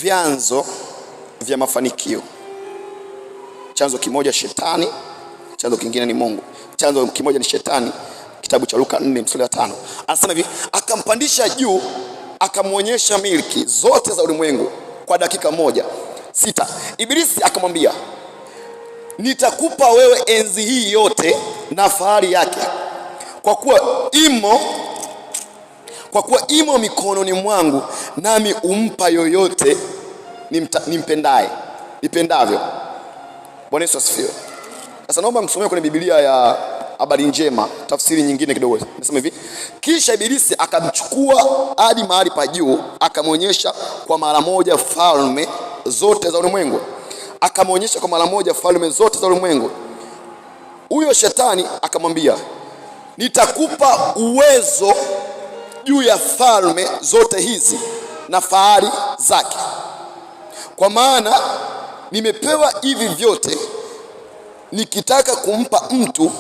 vyanzo vya mafanikio. Chanzo kimoja shetani, chanzo kingine ni Mungu. Chanzo kimoja ni shetani, kitabu cha Luka 4:5. Anasema hivi, akampandisha juu, akamwonyesha milki zote za ulimwengu kwa dakika moja. 6. Ibilisi akamwambia, nitakupa wewe enzi hii yote na fahari yake, kwa kuwa imo mikononi mwangu, nami umpa yoyote nipendavyo. Bwana Yesu asifiwe. Sasa naomba msomee kwenye Biblia ya Habari Njema, tafsiri nyingine kidogo. Nasema hivi, kisha Ibilisi akamchukua hadi mahali pa juu, akamwonyesha kwa mara moja falme zote za ulimwengu. Huyo shetani akamwambia, nitakupa uwezo juu ya falme zote hizi na fahari zake, kwa maana nimepewa hivi vyote, nikitaka kumpa mtu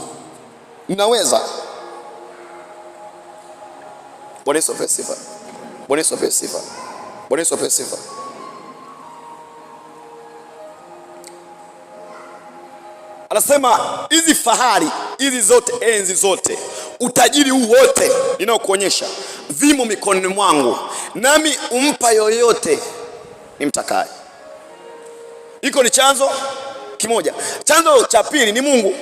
ninaweza. Bwana Yesu asifiwe. Bwana Yesu asifiwe. Bwana Yesu asifiwe. Anasema hizi fahari hizi zote, enzi zote, utajiri huu wote ninaokuonyesha vimo mikononi mwangu, nami umpa yoyote nimtakaye. Hiko ni chanzo kimoja. Chanzo cha pili ni Mungu.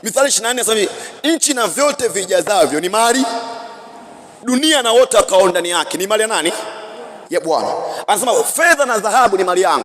Mithali 24 anasema hivi, nchi na vyote vijazavyo ni mali, dunia na wote wakao ndani yake ni mali ya nani? Ya Bwana. Anasema fedha na dhahabu ni mali yangu.